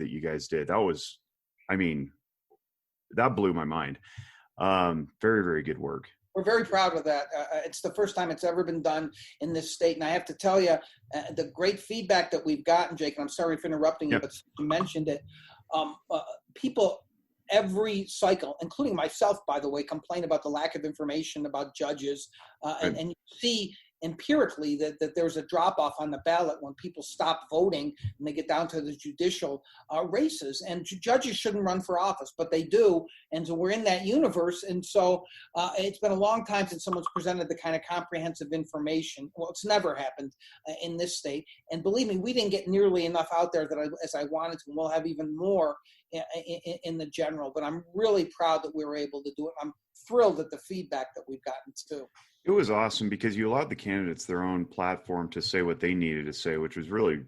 that you guys did. That was, I mean, that blew my mind. Very, very good work. We're very proud of that. It's the first time it's ever been done in this state. And I have to tell you, the great feedback that we've gotten, Jake, and I'm sorry for interrupting you, but you mentioned it. People every cycle, including myself, by the way, complain about the lack of information about judges. And you see empirically that there's a drop-off on the ballot when people stop voting and they get down to the judicial races. And judges shouldn't run for office, but they do. And so we're in that universe. And so it's been a long time since someone's presented the kind of comprehensive information. Well, it's never happened in this state. And believe me, we didn't get nearly enough out there as I wanted to. And we'll have even more in the general. But I'm really proud that we were able to do it. I'm thrilled at the feedback that we've gotten too. It was awesome because you allowed the candidates their own platform to say what they needed to say, which was really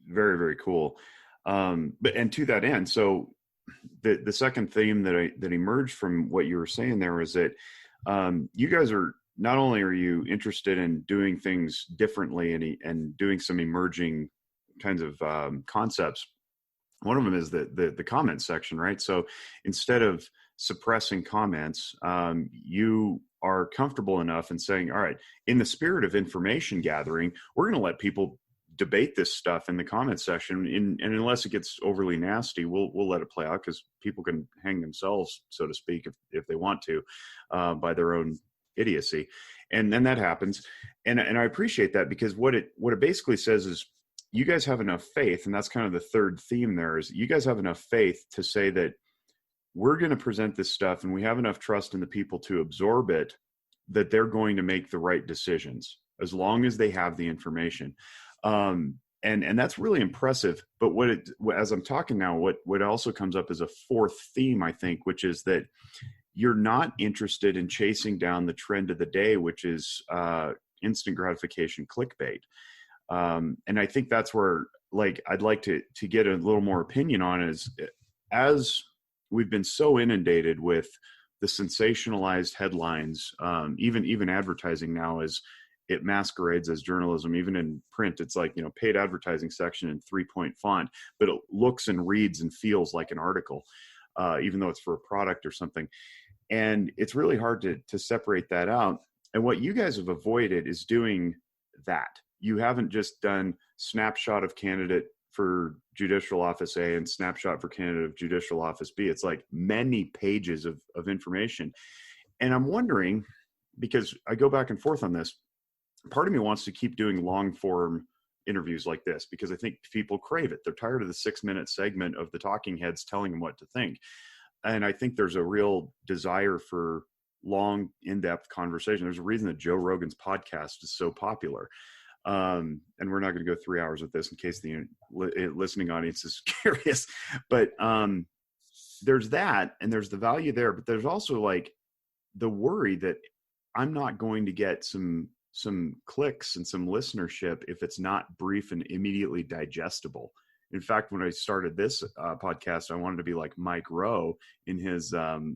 very, very cool. And to that end, so the second theme that emerged from what you were saying there was that you guys are, not only are you interested in doing things differently and doing some emerging kinds of concepts. One of them is the comment section, right? So instead of suppressing comments, you are comfortable enough in saying, all right, in the spirit of information gathering, we're going to let people debate this stuff in the comment section. And unless it gets overly nasty, we'll let it play out because people can hang themselves, so to speak, if they want to, by their own idiocy. And then that happens. And I appreciate that because what it basically says is you guys have enough faith, and that's kind of the third theme there, is you guys have enough faith to say that we're going to present this stuff and we have enough trust in the people to absorb it, that they're going to make the right decisions as long as they have the information. And that's really impressive. But as I'm talking now, what also comes up is a fourth theme, I think, which is that you're not interested in chasing down the trend of the day, which is instant gratification clickbait. And I think that's where, like, I'd like to get a little more opinion on is, as we've been so inundated with the sensationalized headlines, even advertising now, as it masquerades as journalism. Even in print, it's like, paid advertising section in 3-point font, but it looks and reads and feels like an article, even though it's for a product or something. And it's really hard to separate that out. And what you guys have avoided is doing that. You haven't just done snapshot of candidate for judicial office A and snapshot for candidate of judicial office B. It's like many pages of information. And I'm wondering, because I go back and forth on this, part of me wants to keep doing long form interviews like this because I think people crave it. They're tired of the 6-minute segment of the talking heads telling them what to think. And I think there's a real desire for long, in-depth conversation. There's a reason that Joe Rogan's podcast is so popular. And we're not going to go 3 hours with this in case the listening audience is curious, but there's that, and there's the value there, but there's also like the worry that I'm not going to get some clicks and some listenership if it's not brief and immediately digestible. In fact, when I started this podcast, I wanted to be like Mike Rowe in his the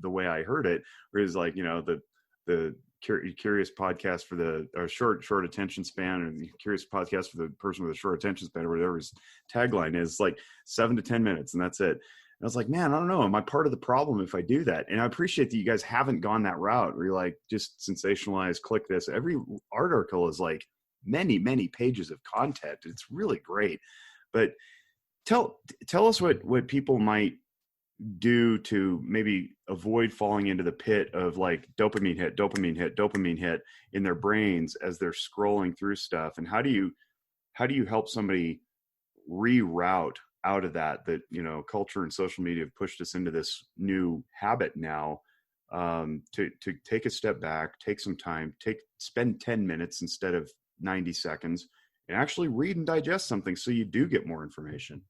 way I heard it, where he's like, the curious podcast for the short attention span, and the curious podcast for the person with a short attention span, or whatever his tagline is, like 7 to 10 minutes, and that's it. And I was like, man, I don't know, am I part of the problem if I do that? And I appreciate that you guys haven't gone that route where you're like, just sensationalize, click this. Every art article is like many pages of content. It's really great. But tell us what people might do to maybe avoid falling into the pit of like dopamine hit in their brains as they're scrolling through stuff. And how do you help somebody reroute out of that culture and social media have pushed us into this new habit now, to take a step back, take some time, spend 10 minutes instead of 90 seconds and actually read and digest something so you do get more information.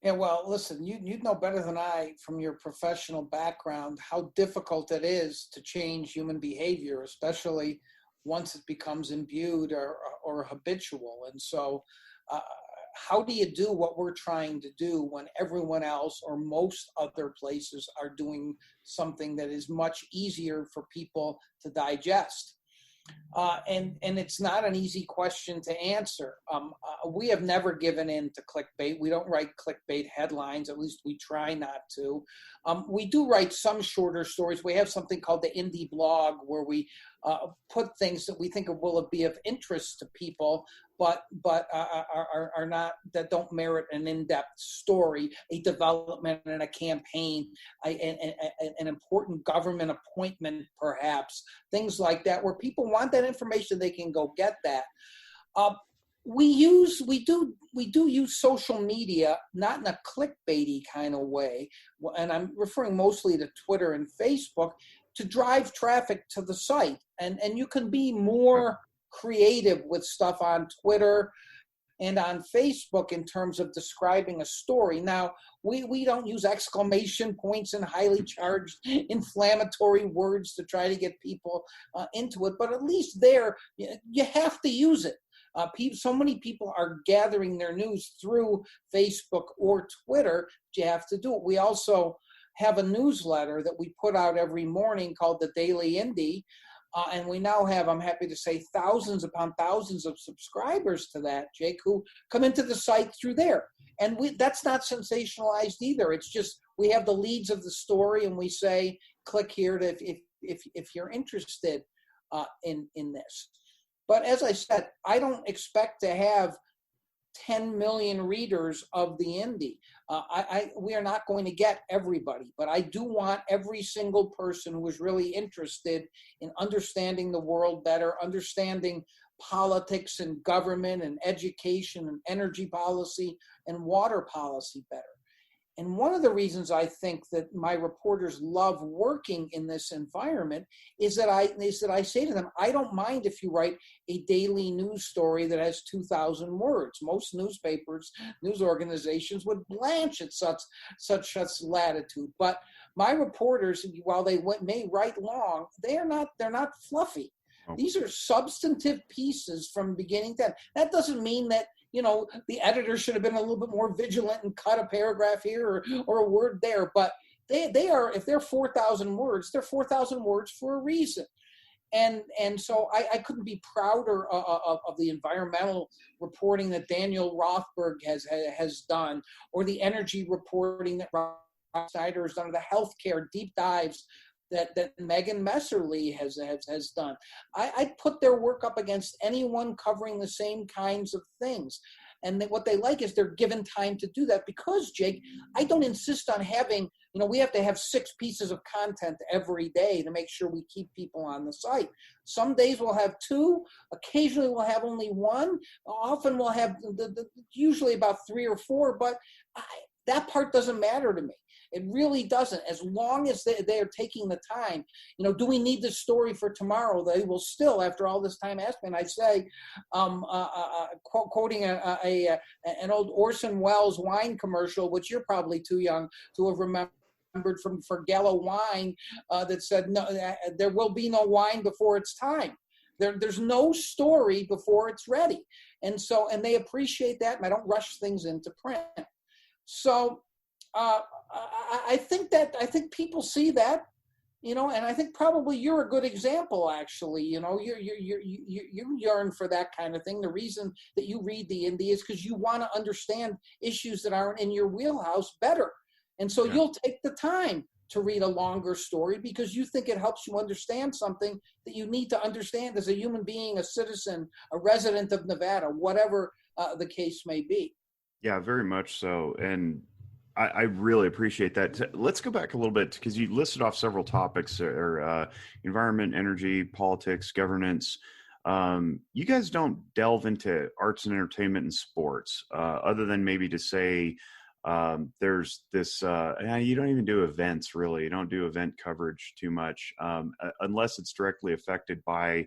Yeah, well, listen, you'd know better than I from your professional background how difficult it is to change human behavior, especially once it becomes imbued or habitual. And so how do you do what we're trying to do when everyone else or most other places are doing something that is much easier for people to digest? And it's not an easy question to answer. We have never given in to clickbait. We don't write clickbait headlines. At least we try not to. We do write some shorter stories. We have something called the Indie Blog, where we put things that we think will be of interest to people, but are not, that don't merit an in-depth story, a development and a campaign, an important government appointment, perhaps, things like that, where people want that information, they can go get that. We do use social media, not in a clickbaity kind of way, and I'm referring mostly to Twitter and Facebook, to drive traffic to the site. And you can be more creative with stuff on Twitter and on Facebook in terms of describing a story. Now, we don't use exclamation points and highly charged inflammatory words to try to get people into it, but at least there, you have to use it. So many people are gathering their news through Facebook or Twitter. You have to do it. We also have a newsletter that we put out every morning called the Daily Indie. And we now have, I'm happy to say, thousands upon thousands of subscribers to that, Jake, who come into the site through there. And that's not sensationalized either. It's just we have the leads of the story, and we say, click here to if you're interested in this. But as I said, I don't expect to have 10 million readers of the Indie. We are not going to get everybody, but I do want every single person who is really interested in understanding the world better, understanding politics and government and education and energy policy and water policy better. And one of the reasons I think that my reporters love working in this environment is that I say to them, I don't mind if you write a daily news story that has 2,000 words. Most newspapers, news organizations would blanch at such latitude. But my reporters, while they may write long, they're not fluffy. Okay. These are substantive pieces from beginning to end. That doesn't mean that the editor should have been a little bit more vigilant and cut a paragraph here or a word there. But they are, if they're 4,000 words, they're 4,000 words for a reason. And so I couldn't be prouder of the environmental reporting that Daniel Rothberg has done, or the energy reporting that Rob Snyder has done, or the healthcare deep dives that Megan Messerly has done. I put their work up against anyone covering the same kinds of things. And what they like is they're given time to do that, because, Jake, I don't insist on having, we have to have 6 pieces of content every day to make sure we keep people on the site. Some days we'll have 2, occasionally we'll have only 1, often we'll have usually about 3 or 4, but that part doesn't matter to me. It really doesn't, as long as they are taking the time. Do we need this story for tomorrow? They will still, after all this time, ask me. And I say, quoting an old Orson Welles wine commercial, which you're probably too young to have remembered, from Gallo Wine, that said, "No, there will be no wine before it's time." There's no story before it's ready. And they appreciate that, and I don't rush things into print. So I think people see that, and I think probably you're a good example, actually. You yearn for that kind of thing. The reason that you read the Indie is because you want to understand issues that aren't in your wheelhouse better. And so You'll take the time to read a longer story because you think it helps you understand something that you need to understand as a human being, a citizen, a resident of Nevada, whatever the case may be. Yeah, very much so. And I really appreciate that. Let's go back a little bit, because you listed off several topics, or environment, energy, politics, governance. You guys don't delve into arts and entertainment and sports, other than maybe to say there's this, you don't even do events, really. You don't do event coverage too much, unless it's directly affected by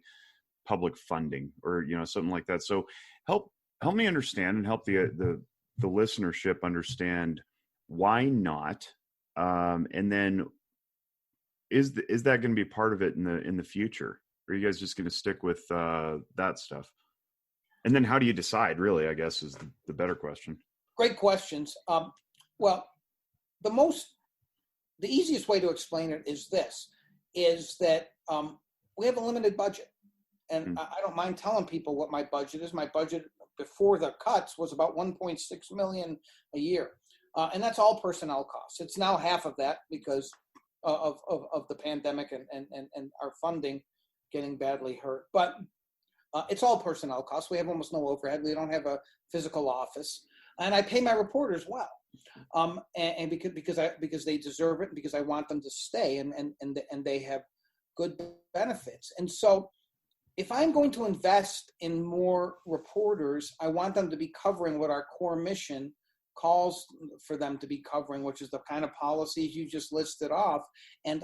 public funding or, something like that. So help me understand, and help the listenership understand, why not? And then is that going to be part of it in the future? Or are you guys just going to stick with that stuff? And then how do you decide, really, I guess, is the better question. Great questions. Well, the easiest way to explain it is that we have a limited budget. And I don't mind telling people what my budget is. My budget before the cuts was about 1.6 million a year. And that's all personnel costs. It's now half of that because of the pandemic and our funding getting badly hurt. But it's all personnel costs. We have almost no overhead. We don't have a physical office. And I pay my reporters well. And because they deserve it, and because I want them to stay, and they have good benefits. And so if I'm going to invest in more reporters, I want them to be covering what our core mission calls for them to be covering, which is the kind of policies you just listed off, and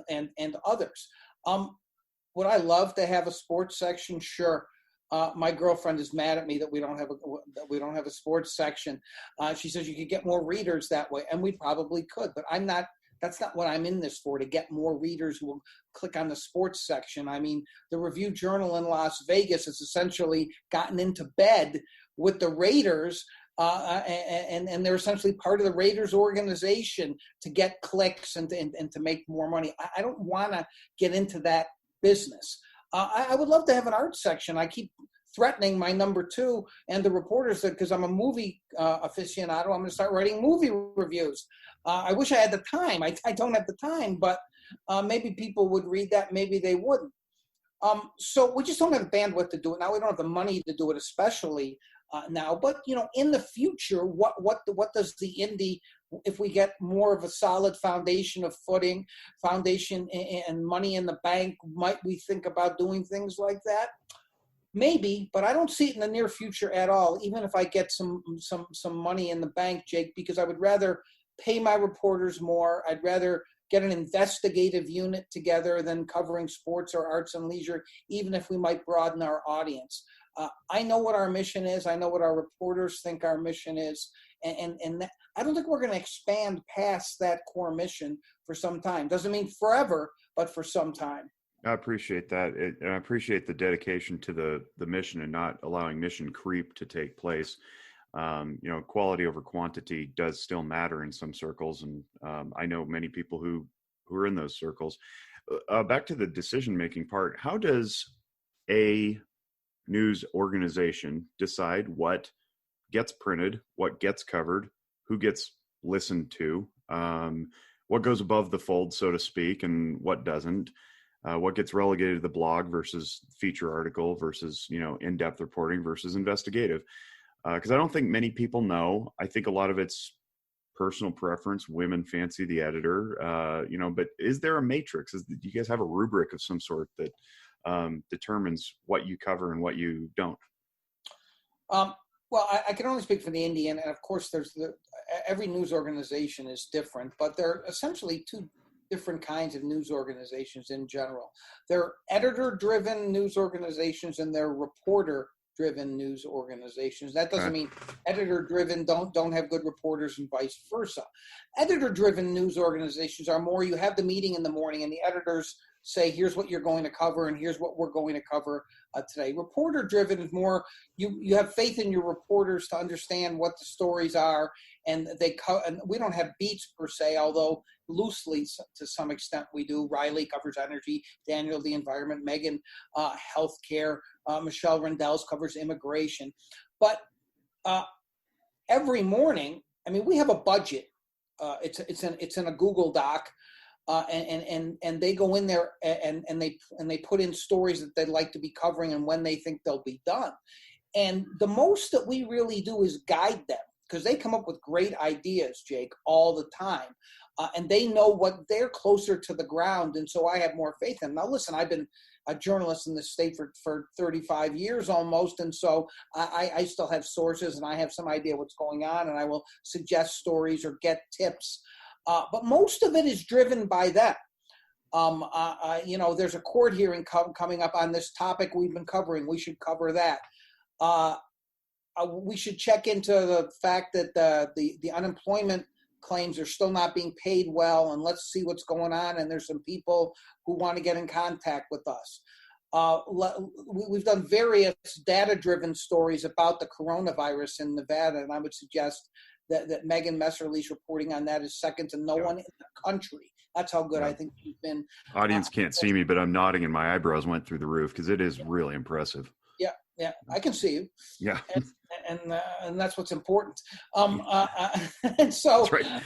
others. Would I love to have a sports section? Sure. My girlfriend is mad at me that we don't have a sports section. She says you could get more readers that way, and we probably could, but that's not what I'm in this for, to get more readers who will click on the sports section. I mean, the Review Journal in Las Vegas has essentially gotten into bed with the Raiders, and they're essentially part of the Raiders organization to get clicks and to make more money. I don't want to get into that business. I would love to have an art section. I keep threatening my number two and the reporters that because I'm a movie aficionado, I'm going to start writing movie reviews. I wish I had the time. I don't have the time, but maybe people would read that. Maybe they wouldn't. So we just don't have the bandwidth to do it now. We don't have the money to do it, especially now. But in the future, what does the indie? If we get more of a solid foundation and money in the bank, might we think about doing things like that? Maybe, but I don't see it in the near future at all. Even if I get some money in the bank, Jake, because I would rather pay my reporters more. I'd rather get an investigative unit together than covering sports or arts and leisure, even if we might broaden our audience. I know what our mission is. I know what our reporters think our mission is. And that, I don't think we're going to expand past that core mission for some time. Doesn't mean forever, but for some time. I appreciate that. And I appreciate the dedication to the mission and not allowing mission creep to take place. Quality over quantity does still matter in some circles. And I know many people who are in those circles. Back to the decision-making part, how does a news organization decide what gets printed, what gets covered, who gets listened to, what goes above the fold, so to speak, and what doesn't? What gets relegated to the blog versus feature article versus, in-depth reporting versus investigative? Because I don't think many people know. I think a lot of it's personal preference. Women fancy the editor, but is there a matrix? Do you guys have a rubric of some sort that determines what you cover and what you don't? Well, I can only speak for the Indian, and of course, every news organization is different, but there are essentially two different kinds of news organizations in general. There are editor-driven news organizations and there are reporter-driven news organizations. That doesn't mean editor-driven don't have good reporters and vice versa. Editor-driven news organizations are more, you have the meeting in the morning and the editors say, here's what you're going to cover and here's what we're going to cover today. Reporter-driven is more, you have faith in your reporters to understand what the stories are, and and we don't have beats per se, although loosely to some extent we do. Riley covers energy, Daniel the environment, Megan healthcare, Michelle Rendell's covers immigration. But every morning, we have a budget. It's in a Google Doc. And they go in there and they put in stories that they'd like to be covering and when they think they'll be done. And the most that we really do is guide them because they come up with great ideas, Jake, all the time. And they know what they're closer to the ground. And so I have more faith in them. Now, listen, I've been a journalist in this state for 35 years almost. And so I still have sources and I have some idea what's going on and I will suggest stories or get tips. But most of it is driven by them. There's a court hearing coming up on this topic we've been covering. We should cover that. We should check into the fact that the unemployment claims are still not being paid well, and let's see what's going on. And there's some people who want to get in contact with us. We've done various data-driven stories about the coronavirus in Nevada, and I would suggest that Megan Messerly's reporting on that is second to no one in the country. That's how good I think you've been. Audience can't see me, but I'm nodding and my eyebrows went through the roof because it is really impressive. Yeah, I can see you. Yeah. And that's what's important. And so, That's right.